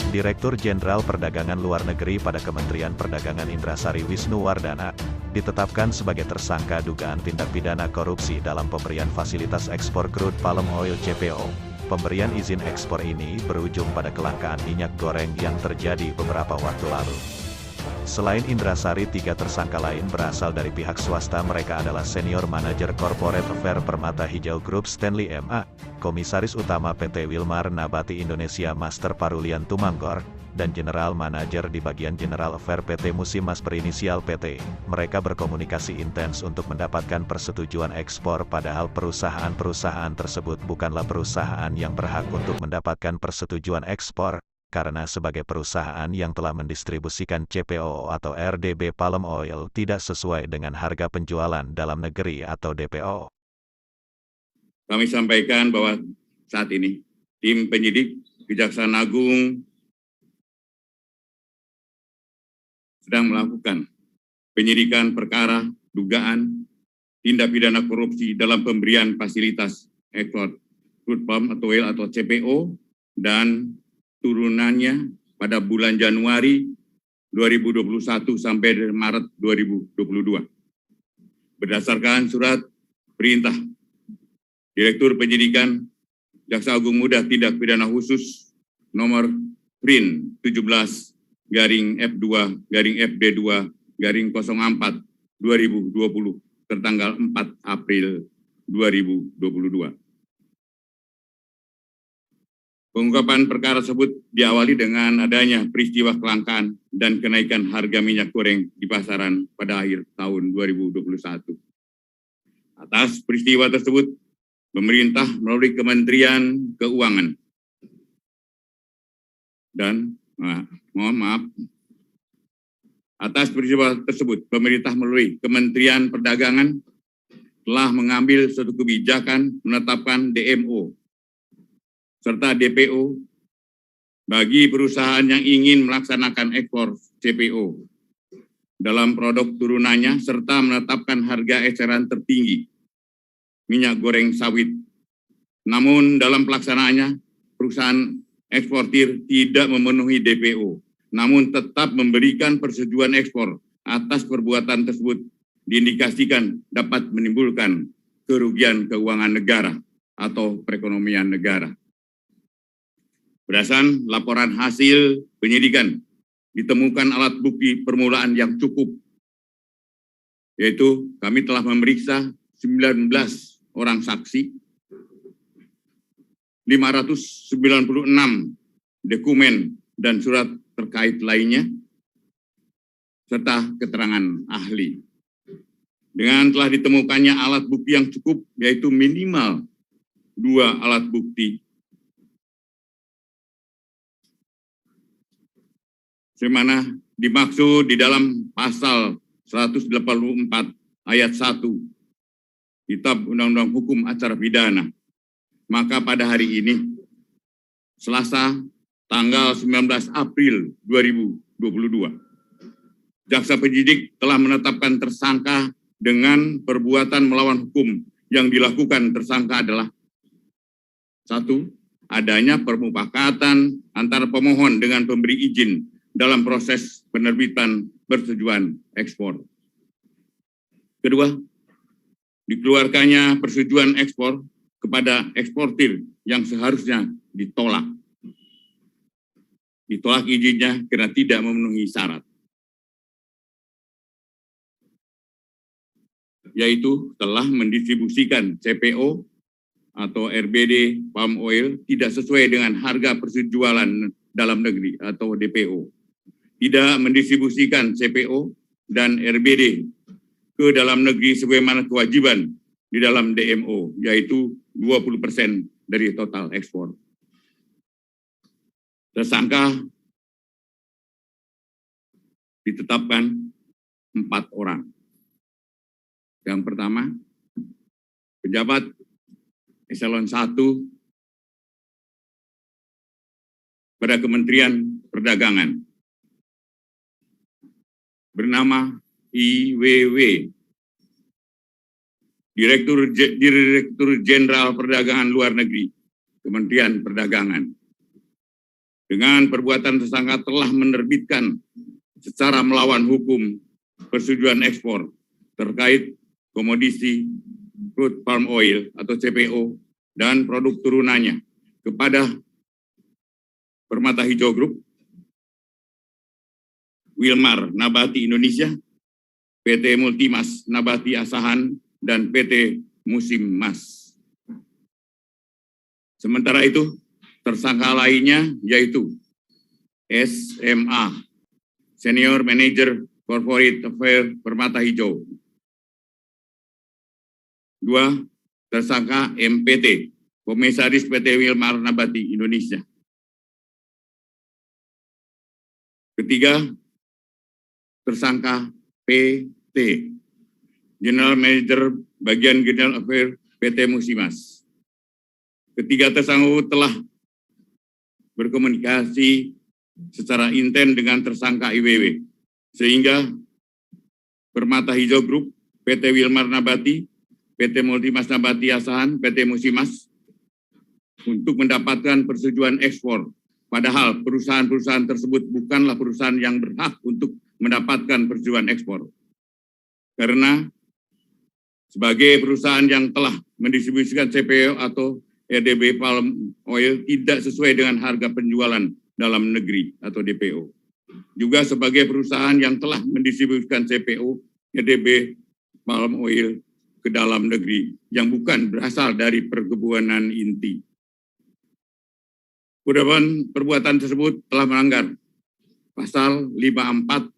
Direktur Jenderal Perdagangan Luar Negeri pada Kementerian Perdagangan Indrasari Wisnuwardana, ditetapkan sebagai tersangka dugaan tindak pidana korupsi dalam pemberian fasilitas ekspor crude palm oil CPO. Pemberian izin ekspor ini berujung pada kelangkaan minyak goreng yang terjadi beberapa waktu lalu. Selain Indrasari, 3 tersangka lain berasal dari pihak swasta. Mereka adalah Senior Manager Corporate Affair Permata Hijau Group Stanley M.A., Komisaris Utama PT Wilmar Nabati Indonesia Master Parulian Tumanggor, dan General Manager di bagian General Affair PT Musimas berinisial PT. Mereka berkomunikasi intens untuk mendapatkan persetujuan ekspor, padahal perusahaan-perusahaan tersebut bukanlah perusahaan yang berhak untuk mendapatkan persetujuan ekspor, karena sebagai perusahaan yang telah mendistribusikan CPO atau RDB palm oil tidak sesuai dengan harga penjualan dalam negeri atau DPO. Kami sampaikan bahwa saat ini tim penyidik Kejaksaan Agung sedang melakukan penyidikan perkara dugaan tindak pidana korupsi dalam pemberian fasilitas ekspor crude palm oil atau CPO dan turunannya pada bulan Januari 2021 sampai Maret 2022. Berdasarkan surat perintah Direktur Penyidikan Jaksa Agung Muda Tindak Pidana Khusus nomor PRIN 17-F2-FD2-04 2020 tertanggal 4 April 2022. Pengungkapan perkara tersebut diawali dengan adanya peristiwa kelangkaan dan kenaikan harga minyak goreng di pasaran pada akhir tahun 2021. Atas peristiwa tersebut, pemerintah melalui Kementerian Keuangan dan atas peristiwa tersebut, pemerintah melalui Kementerian Perdagangan telah mengambil suatu kebijakan menetapkan DMO serta DPO bagi perusahaan yang ingin melaksanakan ekspor CPO dalam produk turunannya, serta menetapkan harga eceran tertinggi minyak goreng sawit. Namun dalam pelaksanaannya, perusahaan eksportir tidak memenuhi DPO, namun tetap memberikan persetujuan ekspor. Atas perbuatan tersebut diindikasikan dapat menimbulkan kerugian keuangan negara atau perekonomian negara. Berdasarkan laporan hasil penyidikan, ditemukan alat bukti permulaan yang cukup, yaitu kami telah memeriksa 19 orang saksi, 596 dokumen dan surat terkait lainnya, serta keterangan ahli. Dengan telah ditemukannya alat bukti yang cukup, yaitu minimal 2 alat bukti sebagaimana dimaksud di dalam pasal 184 ayat 1 Kitab Undang-Undang Hukum Acara Pidana. Maka pada hari ini, Selasa tanggal 19 April 2022, jaksa penyidik telah menetapkan tersangka dengan perbuatan melawan hukum. Yang dilakukan tersangka adalah 1. Adanya permufakatan antara pemohon dengan pemberi izin dalam proses penerbitan persetujuan ekspor. Kedua, dikeluarkannya persetujuan ekspor kepada eksportir yang seharusnya ditolak. Ditolak izinnya karena tidak memenuhi syarat, yaitu telah mendistribusikan CPO atau RBD palm oil tidak sesuai dengan harga persetujuan dalam negeri atau DPO. Tidak mendistribusikan CPO dan RBD ke dalam negeri sebagaimana kewajiban di dalam DMO, yaitu 20% dari total ekspor. Tersangka ditetapkan 4 orang. Yang pertama, pejabat eselon 1 pada Kementerian Perdagangan bernama IWW, Direktur Jenderal Perdagangan Luar Negeri, Kementerian Perdagangan. Dengan perbuatan tersangka telah menerbitkan secara melawan hukum persetujuan ekspor terkait komoditi crude palm oil atau CPO dan produk turunannya kepada Permata Hijau Group, Wilmar Nabati Indonesia, PT Multimas Nabati Asahan, dan PT Musim Mas. Sementara itu, tersangka lainnya yaitu SMA, Senior Manager Corporate Affairs Permata Hijau. 2. Tersangka MPT, Komisaris PT Wilmar Nabati Indonesia. 3. Tersangka PT, General Manager Bagian General Affairs PT Musimas. 3 tersangka telah berkomunikasi secara intens dengan tersangka IWW, sehingga Permata Hijau Group, PT Wilmar Nabati, PT Multimas Nabati Asahan, PT Musimas untuk mendapatkan persetujuan ekspor. Padahal perusahaan-perusahaan tersebut bukanlah perusahaan yang berhak untuk mendapatkan persetujuan ekspor. Karena sebagai perusahaan yang telah mendistribusikan CPO atau RDB palm oil tidak sesuai dengan harga penjualan dalam negeri atau DPO. Juga sebagai perusahaan yang telah mendistribusikan CPO RDB palm oil ke dalam negeri yang bukan berasal dari perkebunan inti. Perbuatan tersebut telah melanggar pasal 54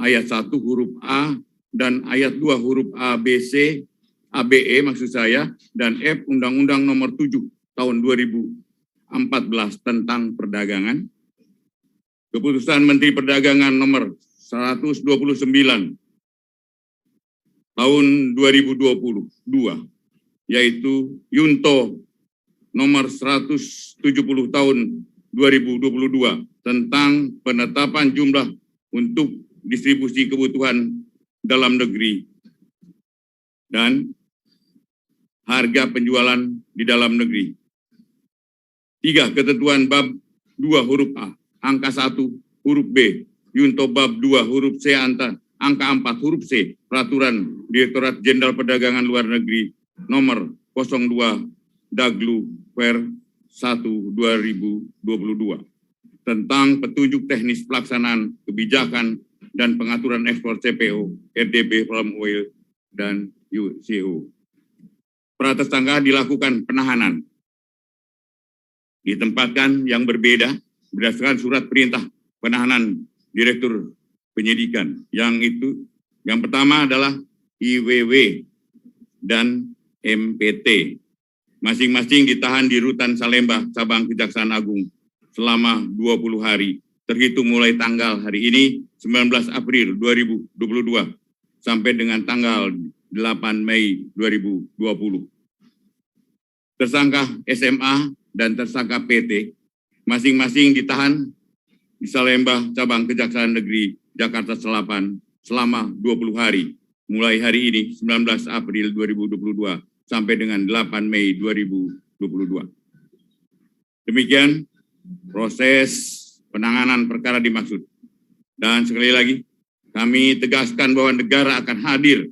ayat 1 huruf A dan ayat 2 huruf ABC, ABE maksud saya, dan F Undang-Undang Nomor 7 tahun 2014 tentang perdagangan, Keputusan Menteri Perdagangan Nomor 129 tahun 2022, yaitu Yunto Nomor 170 tahun 2022 tentang penetapan jumlah untuk distribusi kebutuhan dalam negeri dan harga penjualan di dalam negeri. 3. Ketentuan bab 2 huruf A, angka 1 huruf B, Yunto bab 2 huruf C, angka 4 huruf C, Peraturan Direktorat Jenderal Perdagangan Luar Negeri Nomor 02 Daglu per 1 2022 tentang petunjuk teknis pelaksanaan kebijakan dan pengaturan ekspor CPO, RDB palm oil, dan UCO. Para tersangka dilakukan penahanan, ditempatkan yang berbeda berdasarkan surat perintah penahanan Direktur Penyidikan. Yang pertama adalah IWW dan MPT. Masing-masing ditahan di Rutan Salemba, Cabang Kejaksaan Agung selama 20 hari, terhitung mulai tanggal hari ini, 19 April 2022, sampai dengan tanggal 8 Mei 2020. Tersangka SMA dan tersangka PT, masing-masing ditahan di Salemba, Cabang Kejaksaan Negeri Jakarta Selatan selama 20 hari, mulai hari ini, 19 April 2022, sampai dengan 8 Mei 2022. Demikian proses penanganan perkara dimaksud. Dan sekali lagi, kami tegaskan bahwa negara akan hadir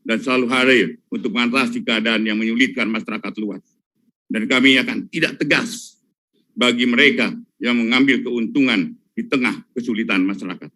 dan selalu hadir untuk mengatasi keadaan yang menyulitkan masyarakat luas. Dan kami akan tidak tegas bagi mereka yang mengambil keuntungan di tengah kesulitan masyarakat.